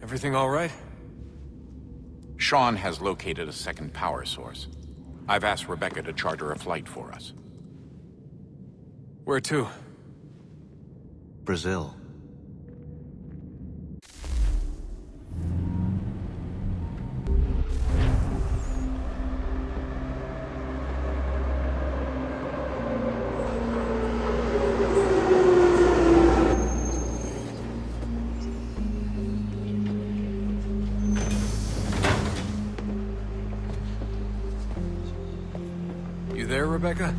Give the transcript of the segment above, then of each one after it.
Everything all right? Shaun has located a second power source. I've asked Rebecca to charter a flight for us. Where to? Brazil. You there, Rebecca?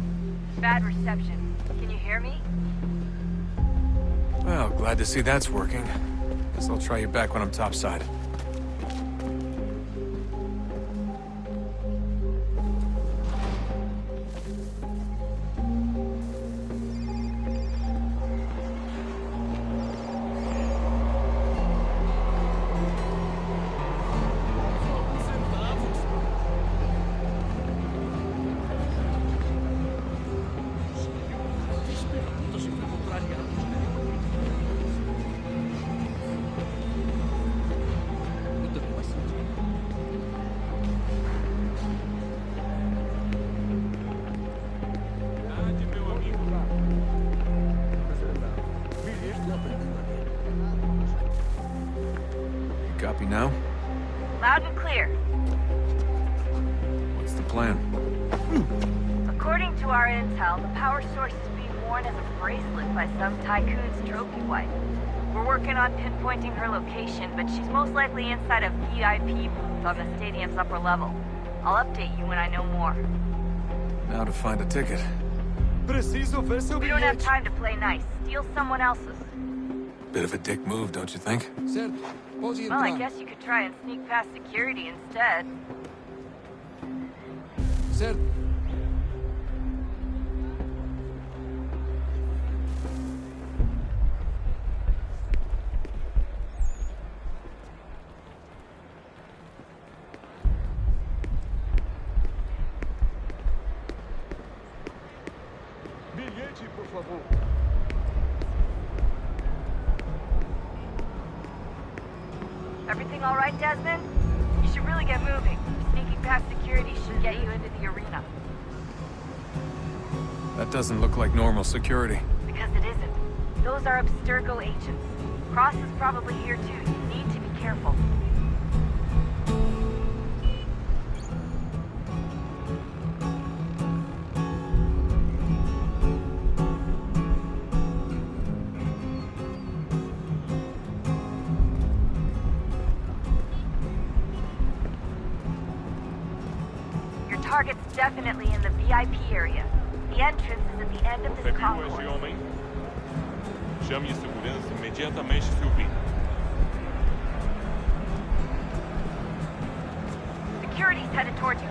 Bad reception. Can you hear me? Well, glad to see that's working. Guess I'll try you back when I'm topside. Copy now? Loud and clear. What's the plan? According to our intel, the power source is being worn as a bracelet by some tycoon's trophy wife. We're working on pinpointing her location, but she's most likely inside a VIP booth on the stadium's upper level. I'll update you when I know more. Now to find a ticket. Preciso ver seu We don't have bilhete. time to play nice. Steal someone else's. Bit of a dick move, don't you think? Certo, pode Well, I entrar. guess you could try and sneak past security instead. Certo. Bilhete, por favor. Everything all right, Desmond? You should really get moving. Sneaking past security should get you into the arena. That doesn't look like normal security. Because it isn't. Those are Abstergo agents. Cross is probably here too. You need to be careful. Your target's definitely in the VIP area. The entrance is at the end of Você this viu esse concourse. homem? Chame a segurança imediatamente se ouvir. Security's headed towards you.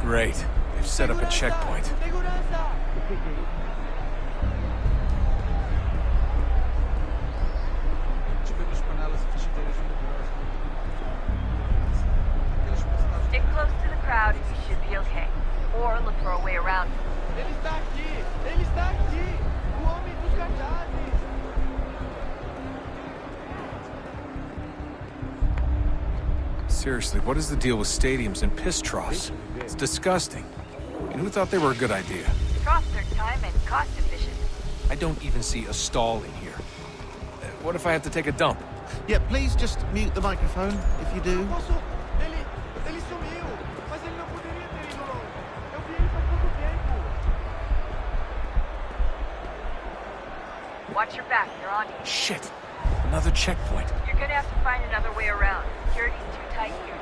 Great. They've set up a checkpoint. Segurança! Tivemos panelas e frigideiras maravilhosas. Stick close to the crowd and you should be okay. Or look for a way around. Ele está aqui! Ele está aqui! O homem dos cartazes! Seriously, what is the deal with stadiums and piss troughs? It's disgusting. And who thought they were a good idea? Troughs are time and cost efficient. I don't even see a stall in here. What if I have to take a dump? Yeah, please just mute the microphone if you do. Posso? Ele sumiu! Mas ele não poderia ter ido longe! Eu vi ele faz pouco tempo! Watch your back, they're on you. Shit! Another checkpoint. You're gonna have to find another way around. Security's too tight here.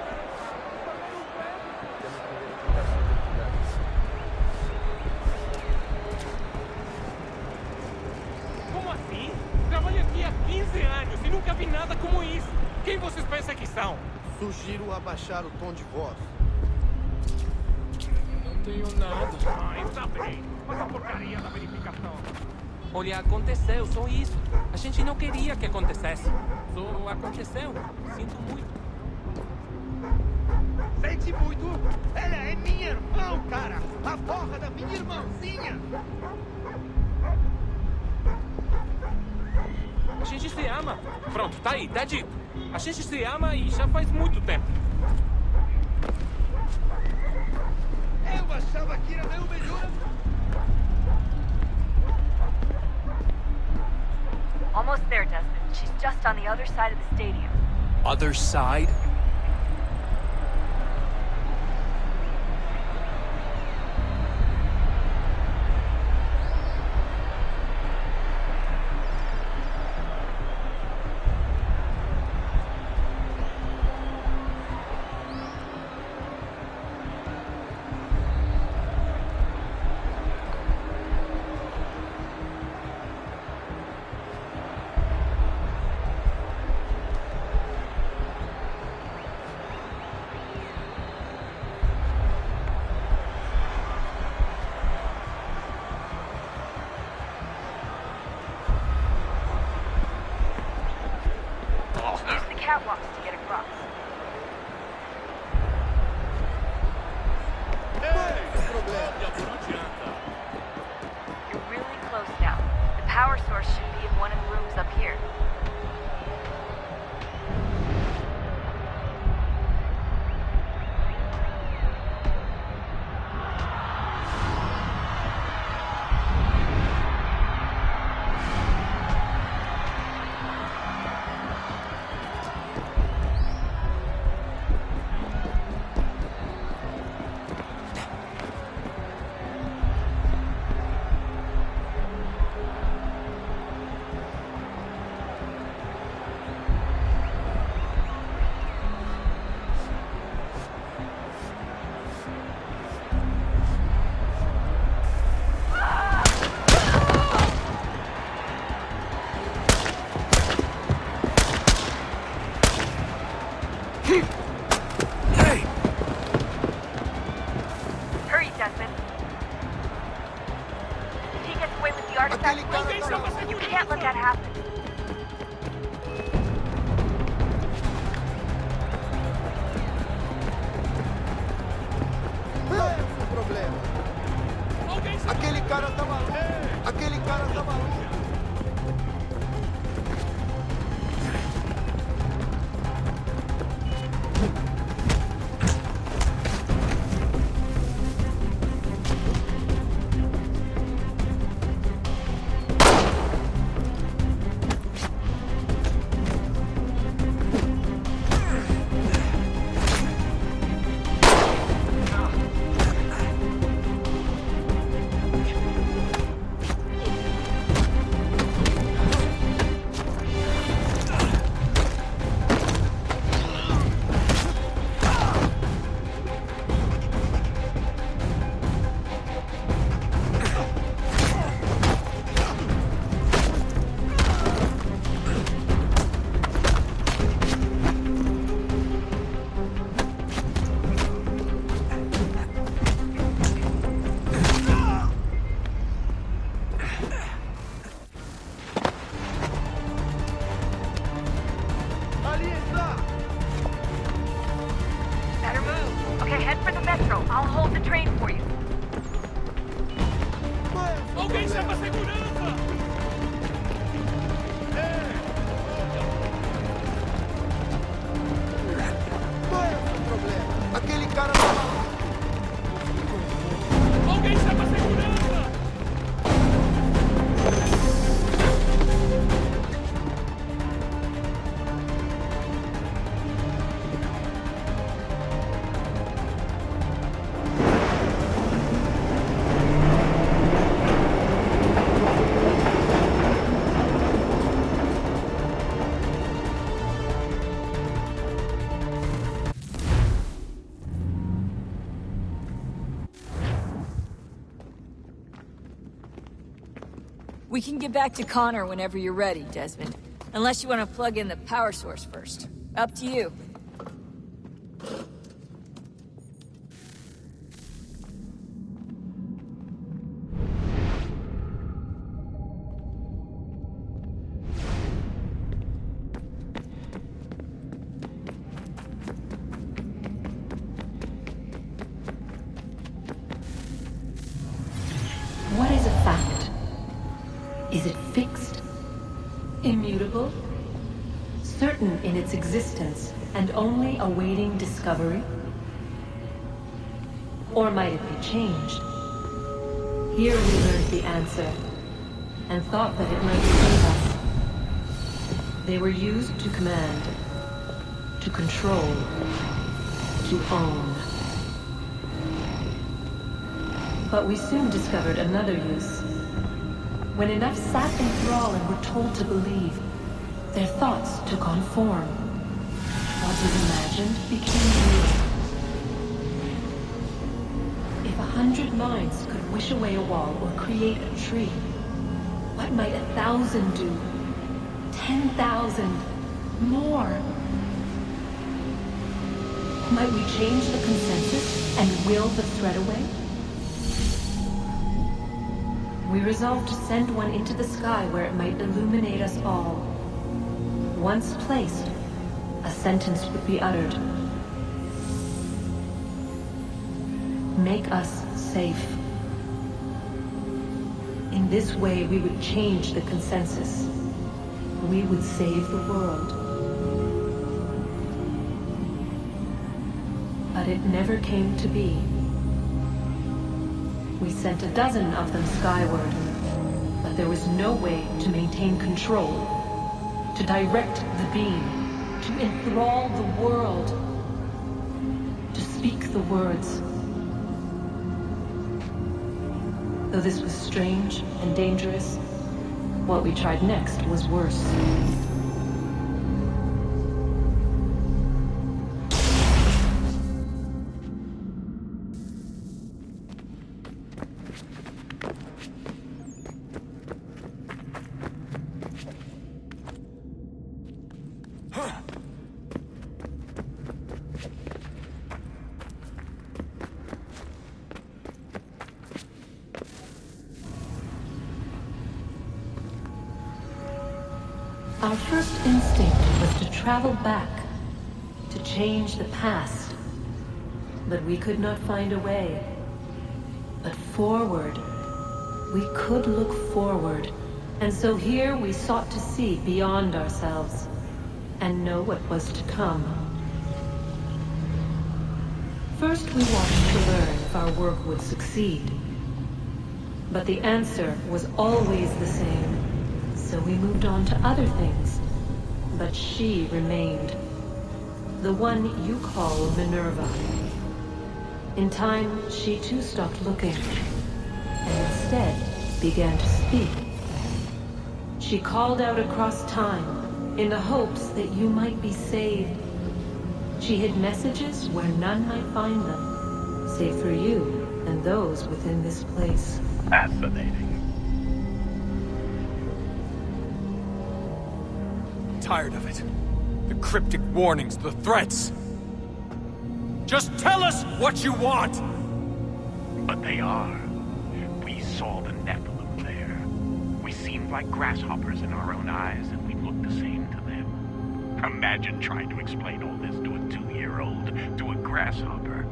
Como assim? Trabalho aqui há 15 anos e nunca vi nada como isso. Quem vocês pensam que são? Sugiro abaixar o tom de voz. Não tenho nada. Ah, está bem. Mas a porcaria da verificação. Olha, aconteceu, só isso. A gente não queria que acontecesse. Só aconteceu. Sinto muito. Sente muito! Ela é minha! irmão, cara! A porra da minha irmãzinha! A gente se ama. Pronto, tá aí, tá dito. A gente se ama e já faz muito tempo. Eu achava que era meu melhor... Almost there, Desmond. She's just on the other side of the stadium. Other side? Use the catwalks to get across. You're really close now. The power source should be in one of the rooms up here. Hurry, Desmond. If he gets away with the artifact, you can't let that happen. Esse é o problema. Aquele cara tá maluco. Aquele cara tá maluco. Ali está! Better move. Okay, head for the metro. I'll hold the train for you. Alguém chama a segurança! Qual é o problema? Aquele cara tá maluco. Alguém chama a segurança! We can get back to Connor whenever you're ready, Desmond. Unless you want to plug in the power source first. Up to you. certain in its existence and only awaiting discovery? Or might it be changed? Here we learned the answer, and thought that it might save us. They were used to command, to control, to own. But we soon discovered another use. When enough sat in thrall and were told to believe, their thoughts took on form. What was imagined became real. If 100 minds could wish away a wall or create a tree, what might 1,000 do? 10,000? More? Might we change the consensus and will the threat away? We resolved to send one into the sky where it might illuminate us all. Once placed, a sentence would be uttered. Make us safe. In this way, we would change the consensus. We would save the world. But it never came to be. We sent a dozen of them skyward, but there was no way to maintain control, to direct the beam, to enthrall the world, to speak the words. Though this was strange and dangerous, what we tried next was worse. Our first instinct was to travel back, to change the past. But we could not find a way. But forward, we could look forward. And so here we sought to see beyond ourselves, and know what was to come. First we watched to learn if our work would succeed. But the answer was always the same. So we moved on to other things, but she remained. The one you call Minerva. In time, she too stopped looking, and instead began to speak. She called out across time, in the hopes that you might be saved. She hid messages where none might find them, save for you and those within this place. Fascinating. Tired of it. The cryptic warnings, the threats. Just tell us what you want! But they are. We saw the Nephilim there. We seemed like grasshoppers in our own eyes, and we looked the same to them. Imagine trying to explain all this to a 2-year-old, to a grasshopper.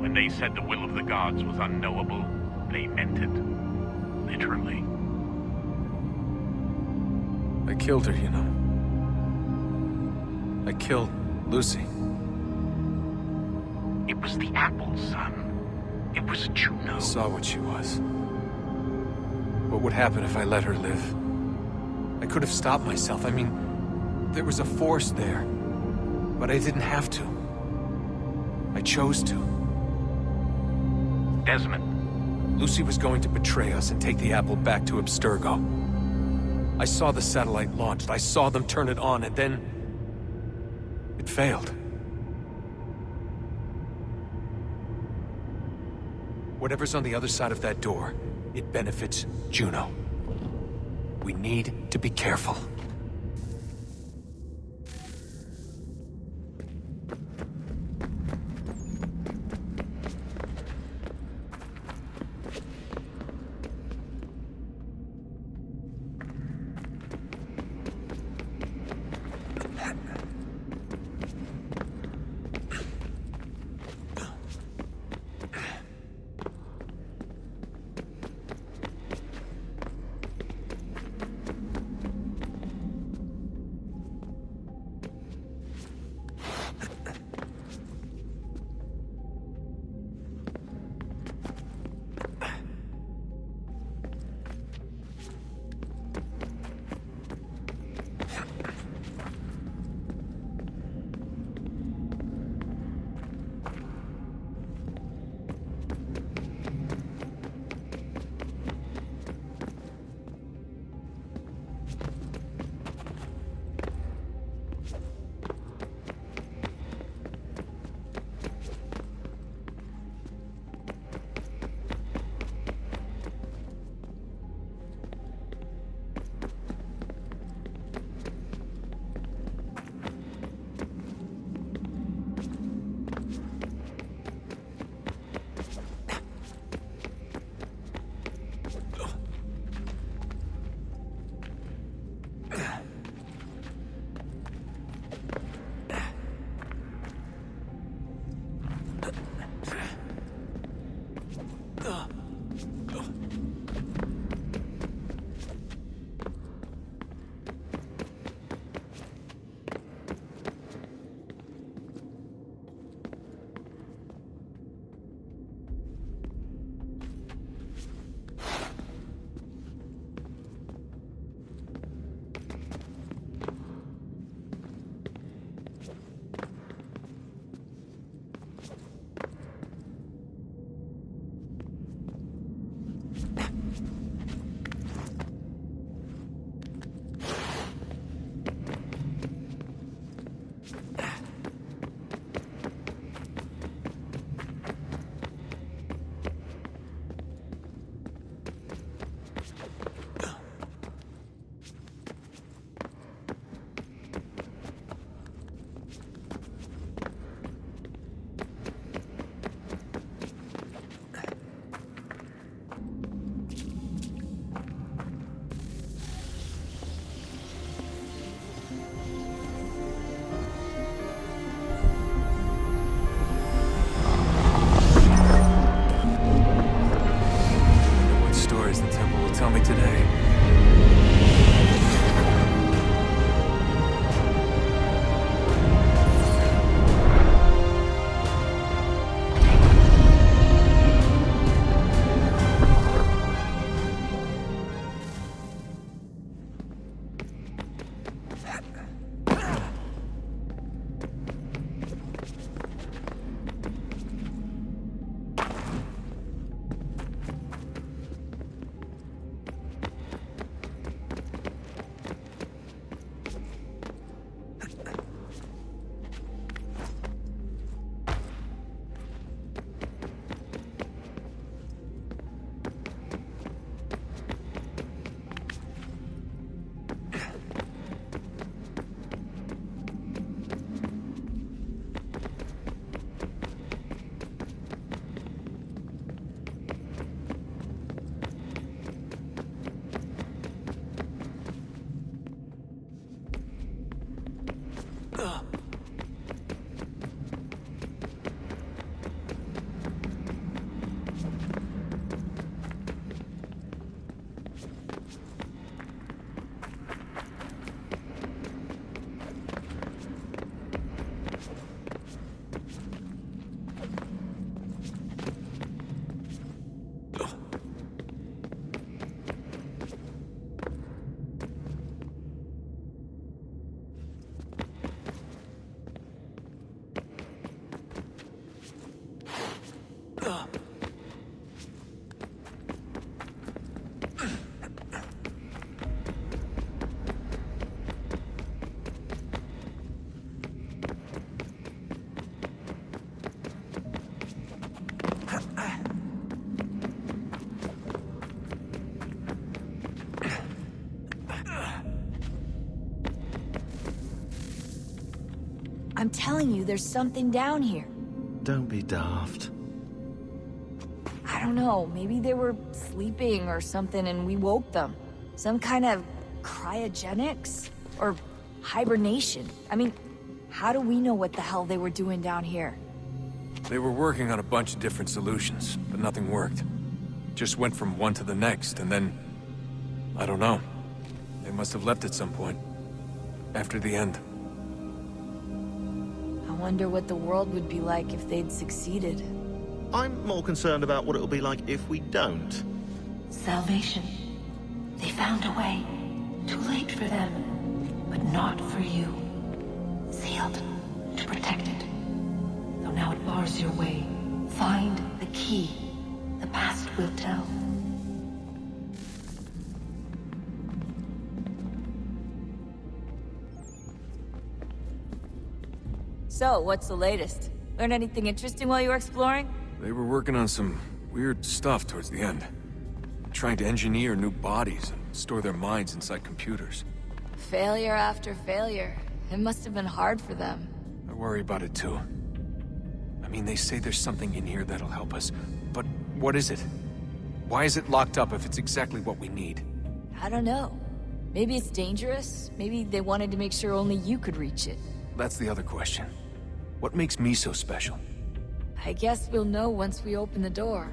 When they said the will of the gods was unknowable, they meant it. Literally. I killed her, you know. I killed Lucy. It was the apple, son. It was Juno. I saw what she was. What would happen if I let her live? I could have stopped myself. I mean, there was a force there. But I didn't have to. I chose to. Desmond. Lucy was going to betray us and take the apple back to Abstergo. I saw the satellite launched. I saw them turn it on, and then it failed. Whatever's on the other side of that door, it benefits Juno. We need to be careful. I'm telling you, there's something down here. Don't be daft. I don't know, maybe they were sleeping or something and we woke them. Some kind of cryogenics? Or hibernation? I mean, how do we know what the hell they were doing down here? They were working on a bunch of different solutions, but nothing worked. Just went from one to the next, and then... I don't know. They must have left at some point. After the end. I wonder what the world would be like if they'd succeeded. I'm more concerned about what it'll be like if we don't. Salvation. They found a way. Too late for them, but not for you. Sealed to protect it. Though now it bars your way. Find the key. The past will tell. So, what's the latest? Learn anything interesting while you were exploring? They were working on some weird stuff towards the end. Trying to engineer new bodies and store their minds inside computers. Failure after failure. It must have been hard for them. I worry about it too. I mean, they say there's something in here that'll help us, but what is it? Why is it locked up if it's exactly what we need? I don't know. Maybe it's dangerous. Maybe they wanted to make sure only you could reach it. That's the other question. What makes me so special? I guess we'll know once we open the door.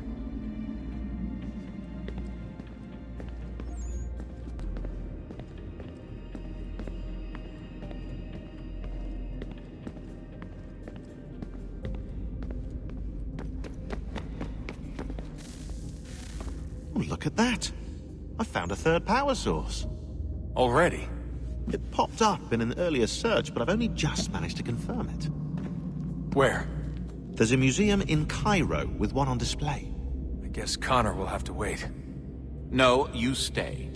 Oh, look at that. I found a third power source. Already? It popped up in an earlier search, but I've only just managed to confirm it. Where? There's a museum in Cairo with one on display. I guess Connor will have to wait. No, you stay.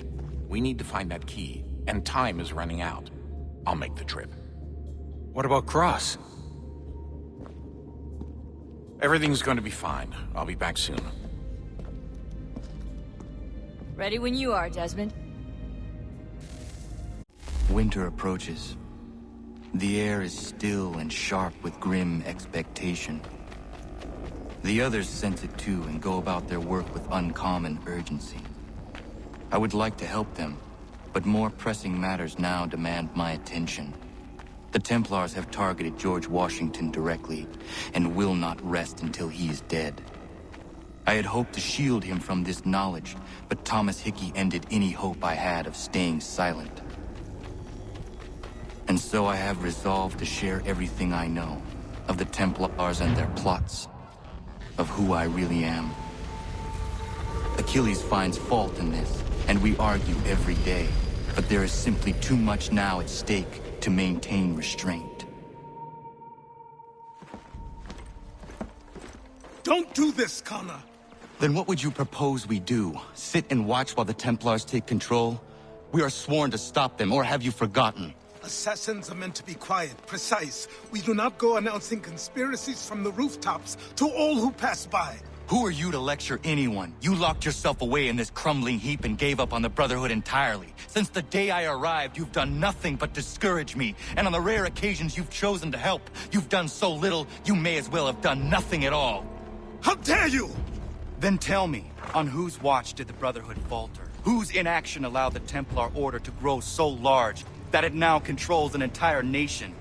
We need to find that key, and time is running out. I'll make the trip. What about Cross? Everything's going to be fine. I'll be back soon. Ready when you are, Desmond. Winter approaches. The air is still and sharp with grim expectation. The others sense it too and go about their work with uncommon urgency. I would like to help them, but more pressing matters now demand my attention. The Templars have targeted George Washington directly, and will not rest until he is dead. I had hoped to shield him from this knowledge, but Thomas Hickey ended any hope I had of staying silent. And so I have resolved to share everything I know, of the Templars and their plots, of who I really am. Achilles finds fault in this, and we argue every day, but there is simply too much now at stake to maintain restraint. Don't do this, Connor! Then what would you propose we do? Sit and watch while the Templars take control? We are sworn to stop them, or have you forgotten? Assassins are meant to be quiet, precise. We do not go announcing conspiracies from the rooftops to all who pass by. Who are you to lecture anyone? You locked yourself away in this crumbling heap and gave up on the Brotherhood entirely. Since the day I arrived, you've done nothing but discourage me. And on the rare occasions you've chosen to help, you've done so little, you may as well have done nothing at all. How dare you! Then tell me, on whose watch did the Brotherhood falter? Whose inaction allowed the Templar Order to grow so large that it now controls an entire nation?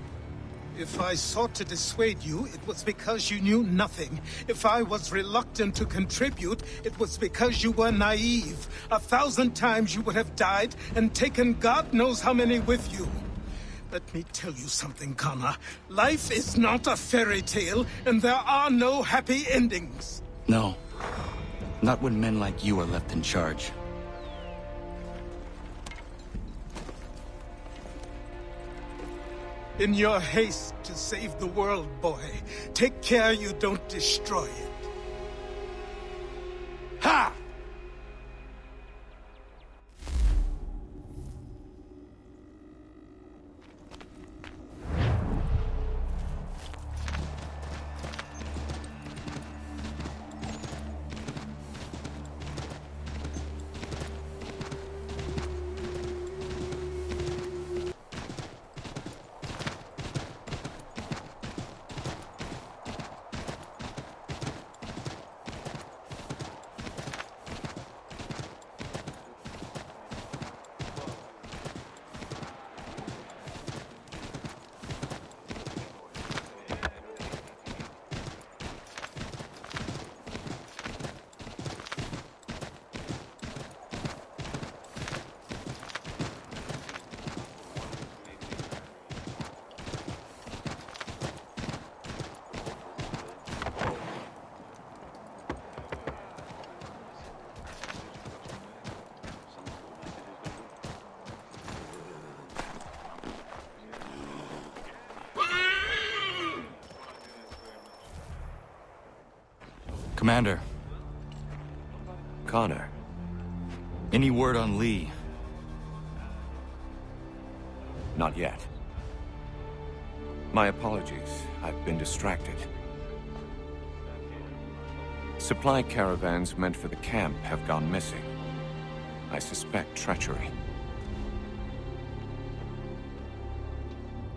If I sought to dissuade you, it was because you knew nothing. If I was reluctant to contribute, it was because you were naive. 1,000 times you would have died and taken God knows how many with you. Let me tell you something, Connor. Life is not a fairy tale, and there are no happy endings. No. Not when men like you are left in charge. In your haste to save the world, boy, take care you don't destroy it. Ha! Commander. Connor. Any word on Lee? Not yet. My apologies. I've been distracted. Supply caravans meant for the camp have gone missing. I suspect treachery.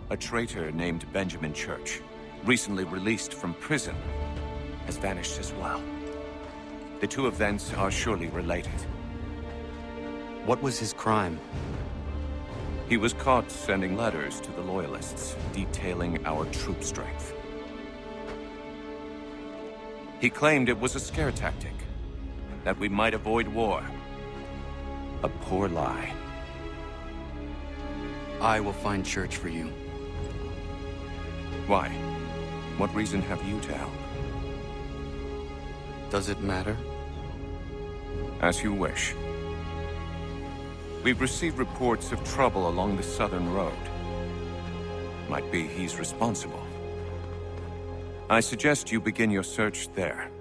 A traitor named Benjamin Church, recently released from prison, has vanished as well. The two events are surely related. What was his crime? He was caught sending letters to the Loyalists, detailing our troop strength. He claimed it was a scare tactic, that we might avoid war. A poor lie. I will find Church for you. Why? What reason have you to help? Does it matter? As you wish. We've received reports of trouble along the southern road. Might be he's responsible. I suggest you begin your search there.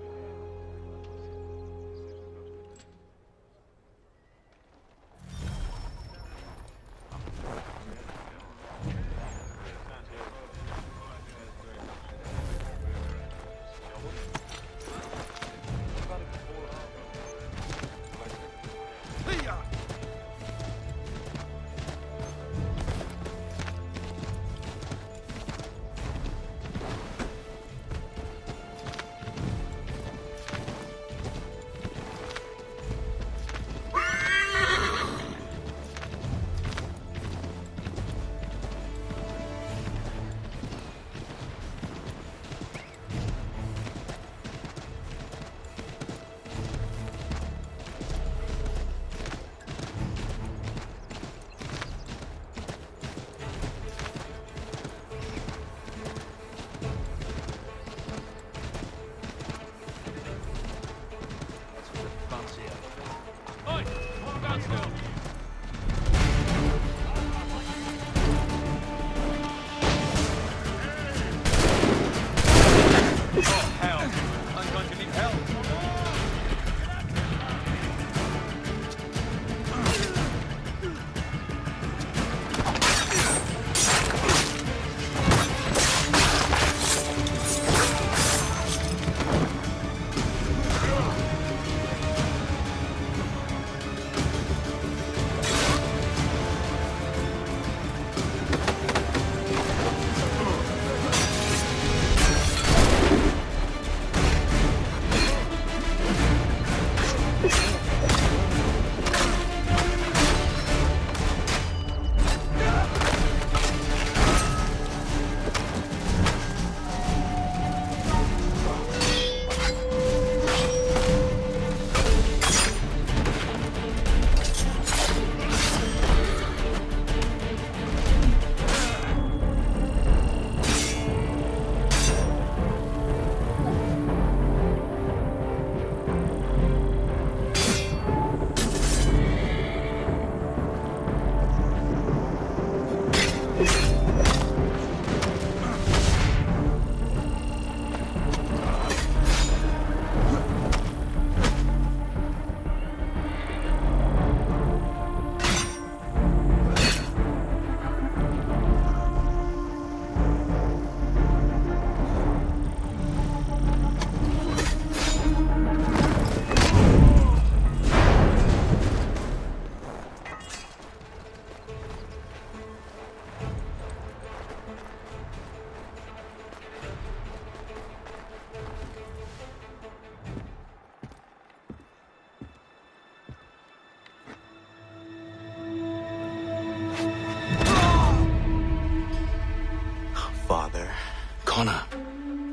Connor,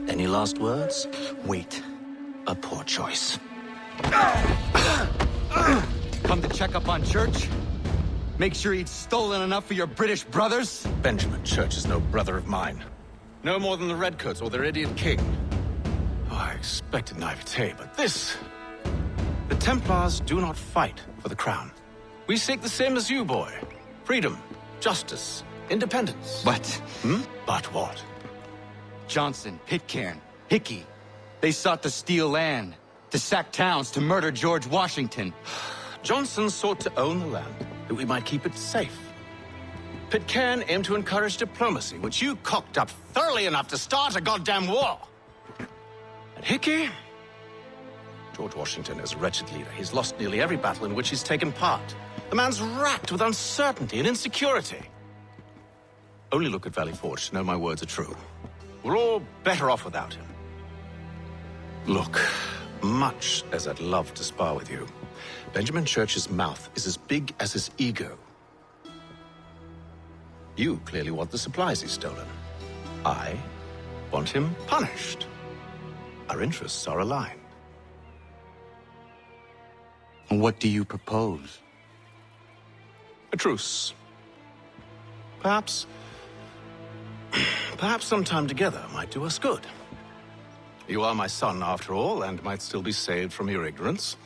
any last words? Wait. A poor choice. Come to check up on Church? Make sure he'd stolen enough for your British brothers? Benjamin Church is no brother of mine. No more than the Redcoats or their idiot king. Oh, I expected naivete, but this... The Templars do not fight for the crown. We seek the same as you, boy. Freedom, justice, independence. But... But what? Johnson, Pitcairn, Hickey. They sought to steal land, to sack towns, to murder George Washington. Johnson sought to own the land, that we might keep it safe. Pitcairn aimed to encourage diplomacy, which you cocked up thoroughly enough to start a goddamn war. And Hickey? George Washington is a wretched leader. He's lost nearly every battle in which he's taken part. The man's racked with uncertainty and insecurity. Only look at Valley Forge to know my words are true. We're all better off without him. Look, much as I'd love to spar with you, Benjamin Church's mouth is as big as his ego. You clearly want the supplies he's stolen. I want him punished. Our interests are aligned. What do you propose? A truce. Perhaps some time together might do us good. You are my son, after all, and might still be saved from your ignorance.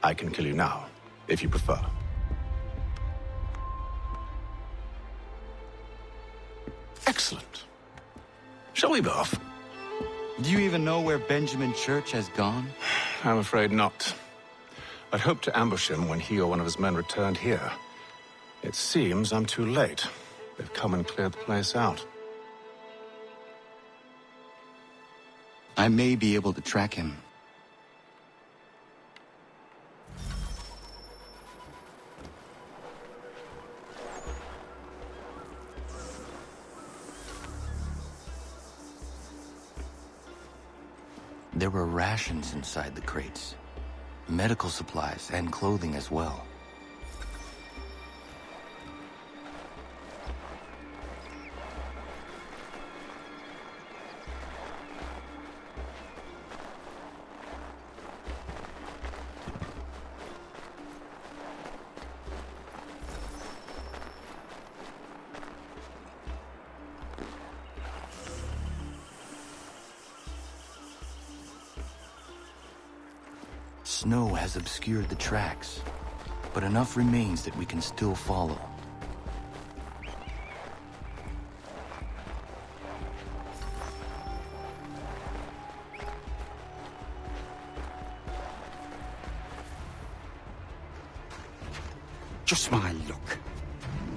I can kill you now, if you prefer. Excellent. Shall we be off? Do you even know where Benjamin Church has gone? I'm afraid not. I'd hoped to ambush him when he or one of his men returned here. It seems I'm too late. They've come and cleared the place out. I may be able to track him. There were rations inside the crates. Medical supplies and clothing as well. Snow has obscured the tracks, but enough remains that we can still follow. Just my luck.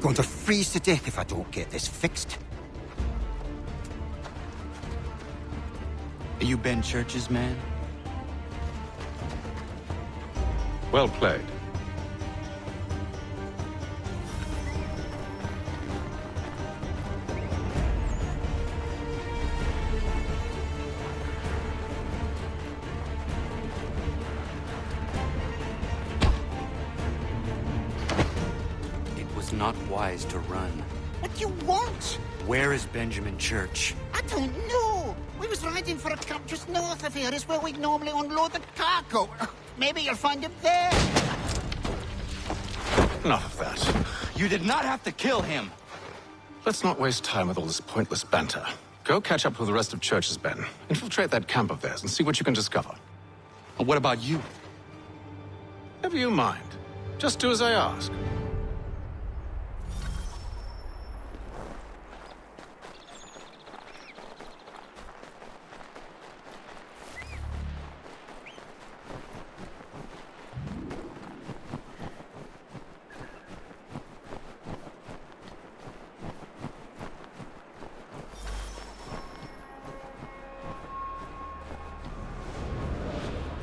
Going to freeze to death if I don't get this fixed. Are you Ben Church's man? Well played. It was not wise to run. What do you want? Where is Benjamin Church? I don't know. We was riding for a camp just north of here. Is where we'd normally unload the cargo. Maybe you'll find him there. Enough of that. You did not have to kill him. Let's not waste time with all this pointless banter. Go catch up with the rest of Church's men. Infiltrate that camp of theirs and see what you can discover. And what about you? Never you mind. Just do as I ask.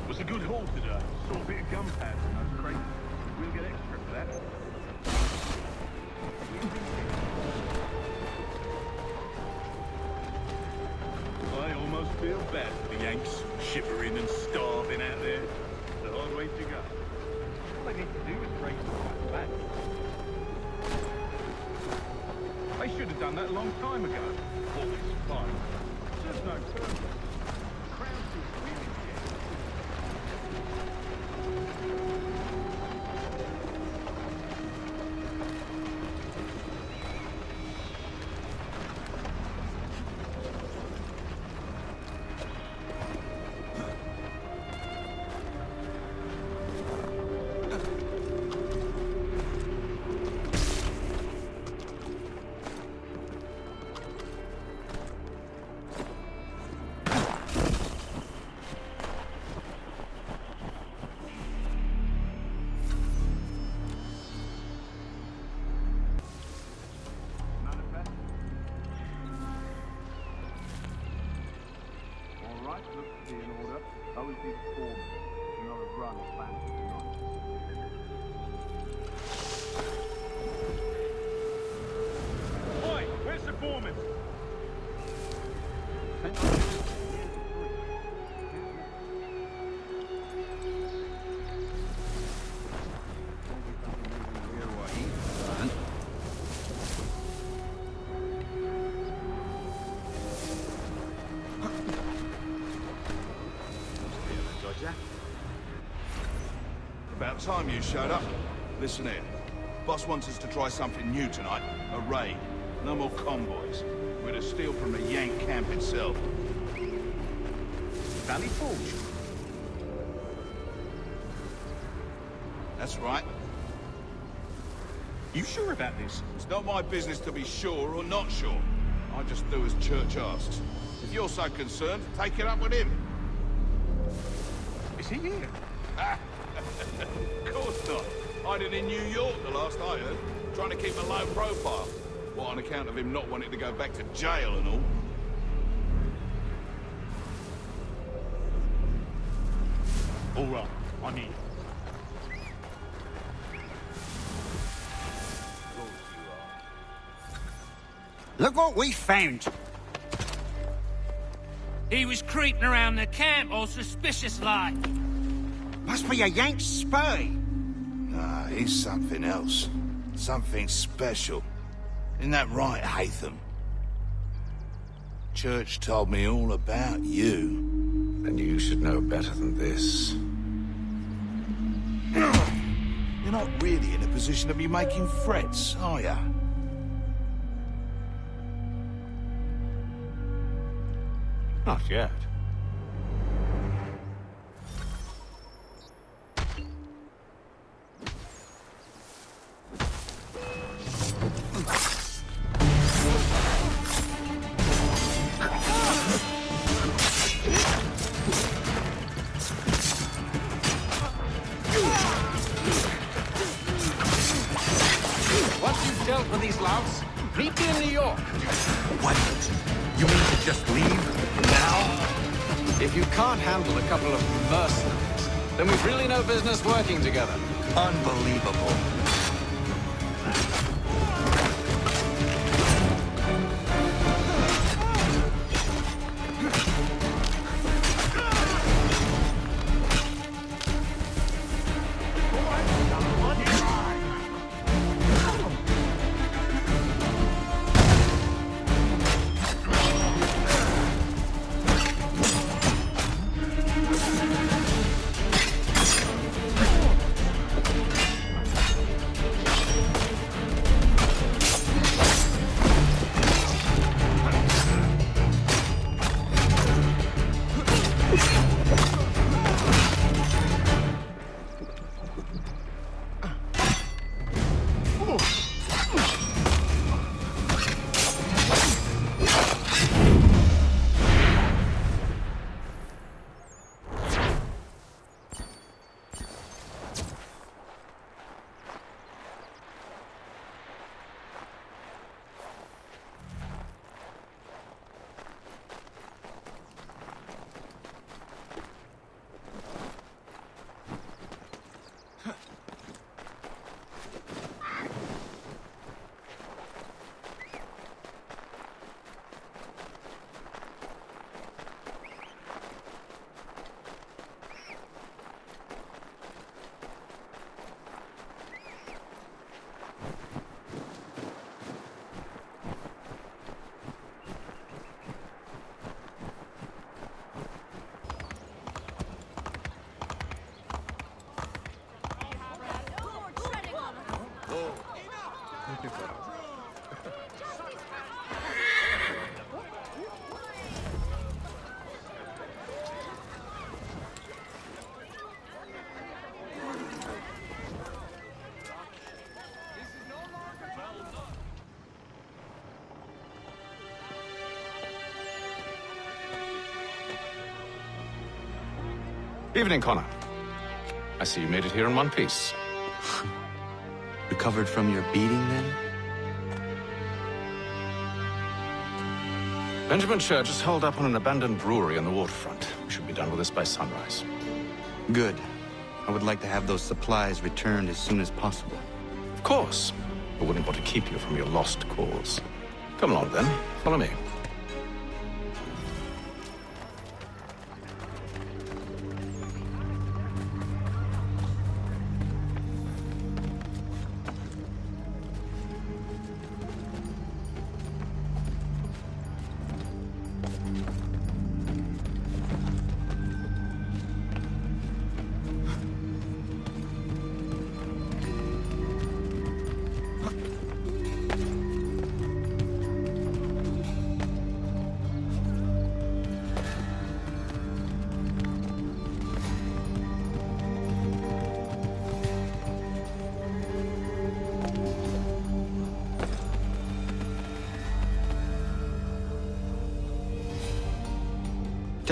Was a good haul today. Saw a bit of gunpowder in those crates. We'll get extra for that. I almost feel bad for the Yanks, shivering and starving out there. It's a hard way to go. All they need to do is break the back. They should have done that a long time ago. All this fun. There's no purpose. The crowd's too really yet. Looks to be in order. Always be formed. Not a run planned for tonight. Oi! Where's the foreman? About time you showed up. Listen here. Boss wants us to try something new tonight. A raid. No more convoys. We're to steal from the Yank camp itself. Valley Forge. That's right. You sure about this? It's not my business to be sure or not sure. I just do as Church asks. If you're so concerned, take it up with him. Is he here? Of course not. Hiding in New York, the last I heard. Trying to keep a low profile. What, on account of him not wanting to go back to jail and all? All right, I'm in. Look what we found. He was creeping around the camp all suspicious-like. Must be a Yank spy. Nah, he's something else. Something special. Isn't that right, Haytham? Church told me all about you. And you should know better than this. You're not really in a position to be making threats, are you? Not yet. Once you've dealt with these louts, meet me in New York. What? You mean to just leave? Now? If you can't handle a couple of mercenaries, then we've really no business working together. Unbelievable. Evening, Connor. I see you made it here in one piece. Recovered from your beating, then? Benjamin Church is holed up on an abandoned brewery on the waterfront. We should be done with this by sunrise. Good. I would like to have those supplies returned as soon as possible. Of course. I wouldn't want to keep you from your lost cause. Come along, then. Follow me.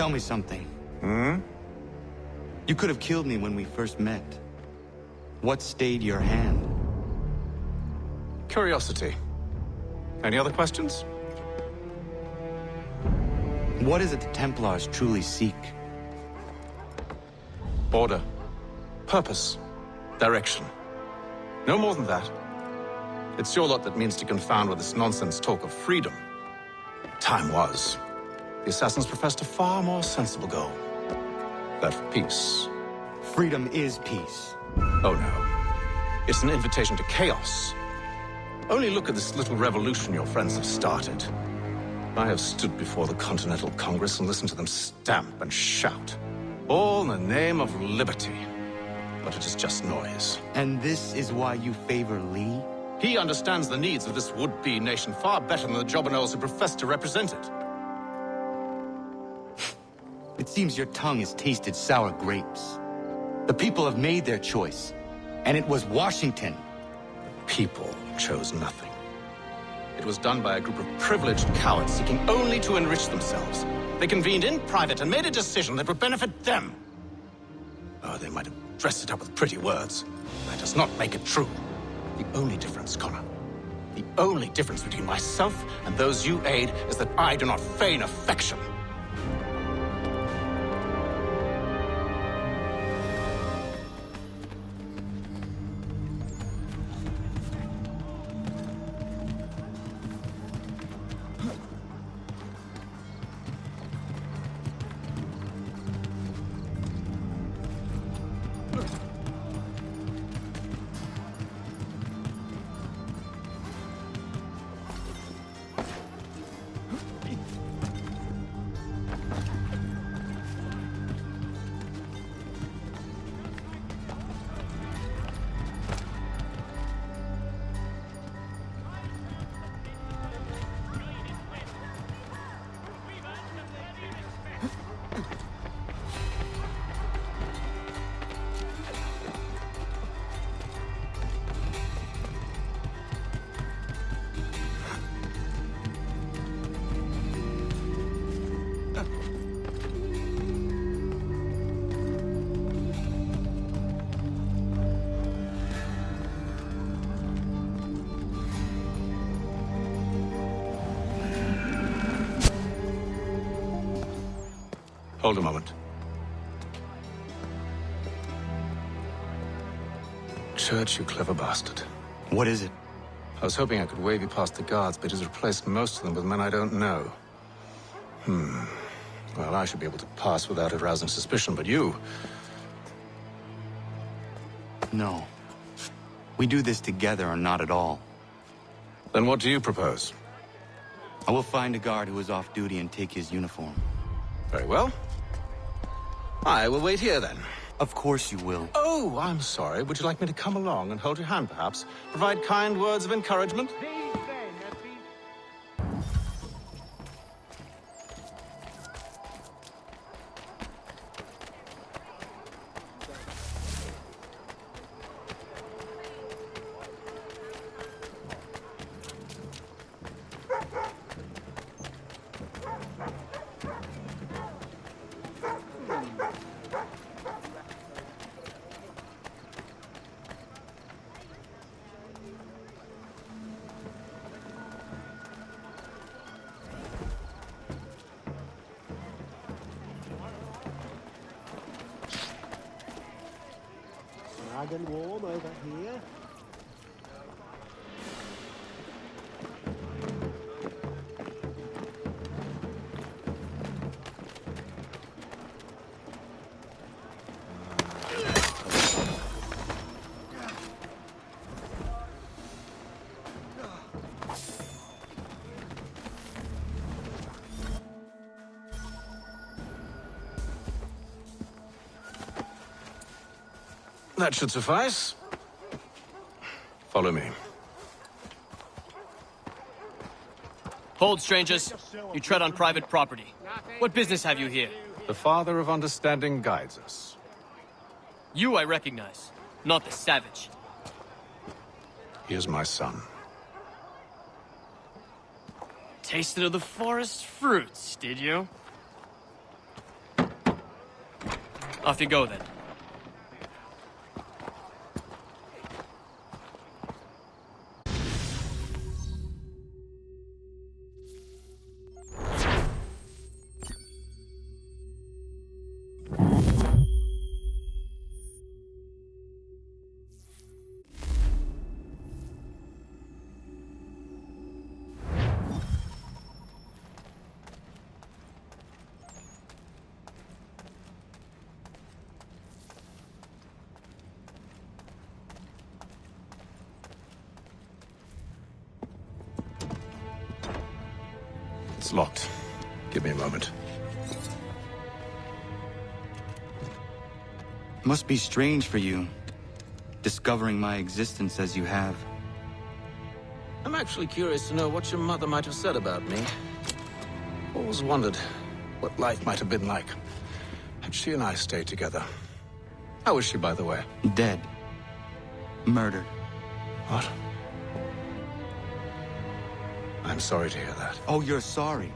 Tell me something. Hmm? You could have killed me when we first met. What stayed your hand? Curiosity. Any other questions? What is it the Templars truly seek? Order. Purpose. Direction. No more than that. It's your lot that means to confound with this nonsense talk of freedom. Time was. The assassins professed a far more sensible goal. That of peace. Freedom is peace. Oh no. It's an invitation to chaos. Only look at this little revolution your friends have started. I have stood before the Continental Congress and listened to them stamp and shout. All in the name of liberty. But it is just noise. And this is why you favor Lee? He understands the needs of this would-be nation far better than the jobberknolls who profess to represent it. It seems your tongue has tasted sour grapes. The people have made their choice, and it was Washington. The people chose nothing. It was done by a group of privileged cowards seeking only to enrich themselves. They convened in private and made a decision that would benefit them. Oh, they might have dressed it up with pretty words. That does not make it true. The only difference, Connor, the only difference between myself and those you aid is that I do not feign affection. Hold a moment. Church, you clever bastard. What is it? I was hoping I could wave you past the guards, but he's replaced most of them with men I don't know. Well, I should be able to pass without arousing suspicion, but you... No. We do this together or not at all. Then what do you propose? I will find a guard who is off duty and take his uniform. Very well. I will wait here, then. Of course you will. Oh, I'm sorry. Would you like me to come along and hold your hand, perhaps? Provide kind words of encouragement? Snug and warm over here. That should suffice. Follow me. Hold, strangers. You tread on private property. What business have you here? The Father of Understanding guides us. You I recognize, not the savage. He is my son. Tasted of the forest fruits, did you? Off you go, then. It's locked. Give me a moment. Must be strange for you, discovering my existence as you have. I'm actually curious to know what your mother might have said about me. Always wondered what life might have been like had she and I stayed together. How is she, by the way? Dead. Murdered. What? I'm sorry to hear that. Oh, you're sorry.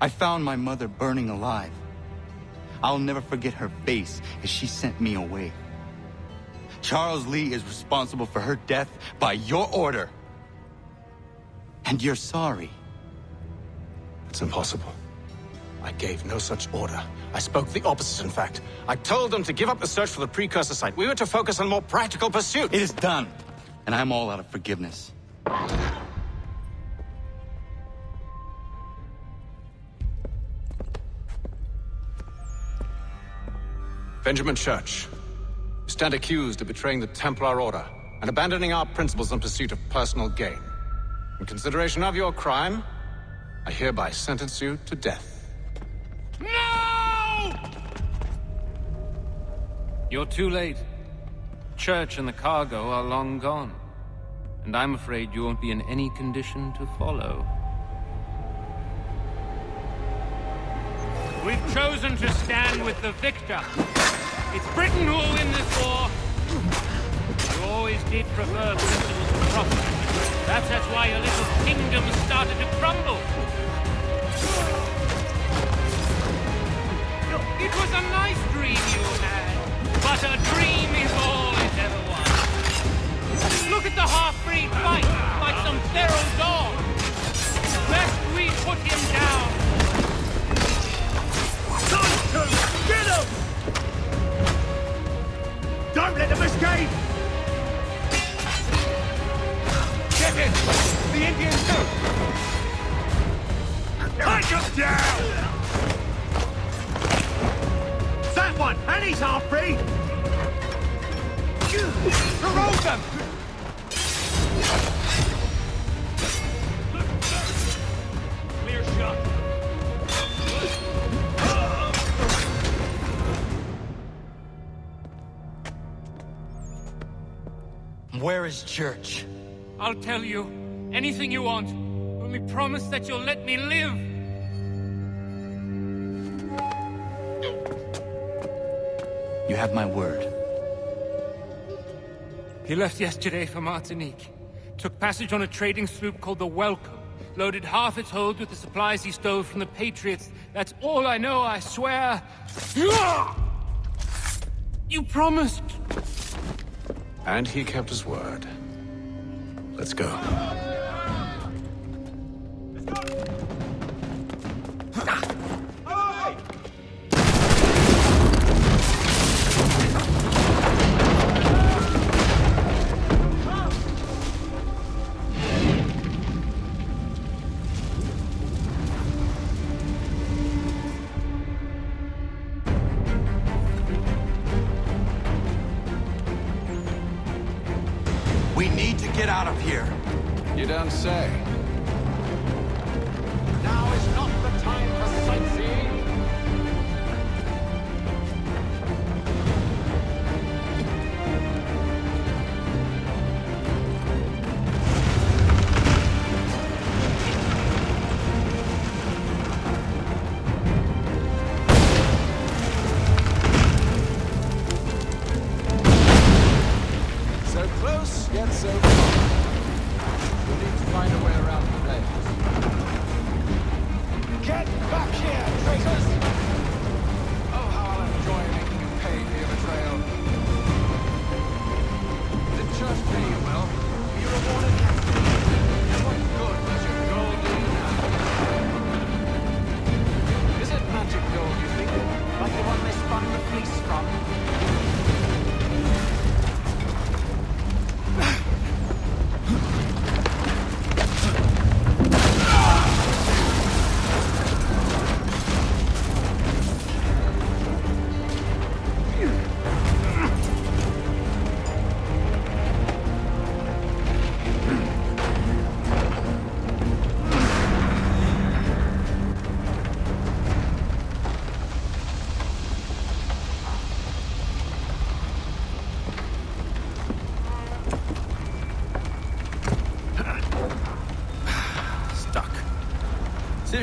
I found my mother burning alive. I'll never forget her face as she sent me away. Charles Lee is responsible for her death by your order. And you're sorry. It's impossible. I gave no such order. I spoke the opposite, in fact. I told them to give up the search for the precursor site. We were to focus on more practical pursuit. It is done. And I'm all out of forgiveness. Benjamin Church, you stand accused of betraying the Templar Order and abandoning our principles in pursuit of personal gain. In consideration of your crime, I hereby sentence you to death. No! You're too late. Church and the cargo are long gone. And I'm afraid you won't be in any condition to follow. We've chosen to stand with the victor. It's Britain who will win this war. You always did prefer principles to profit. That's why your little kingdom started to crumble. It was a nice dream you had, but a dream is all it ever was. Look at the half-breed fight, like some feral dog. Best we put him down. Get him! Don't let them escape! Get it! The Indians do! Take him down! That one! And he's half-breed! Corrode them! Clear shot. Where is Church? I'll tell you. Anything you want. Only promise that you'll let me live. You have my word. He left yesterday for Martinique. Took passage on a trading sloop called the Welcome. Loaded half its hold with the supplies he stole from the Patriots. That's all I know, I swear. You promised. And he kept his word. Let's go. We need to get out of here. You don't say. Now is not the time for sightseeing. So close, yet so far. We need to find a way around.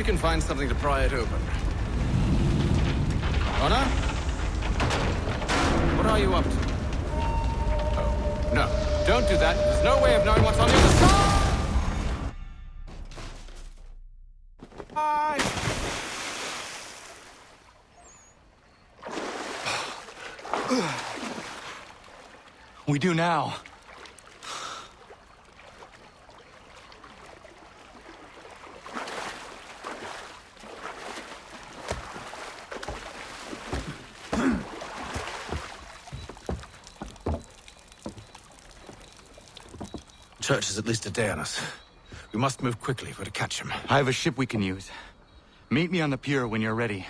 can find something to pry it open. Connor? What are you up to? Oh, no. Don't do that. There's no way of knowing what's on the other side! We do now. Church is at least a day on us. We must move quickly if we're to catch him. I have a ship we can use. Meet me on the pier when you're ready.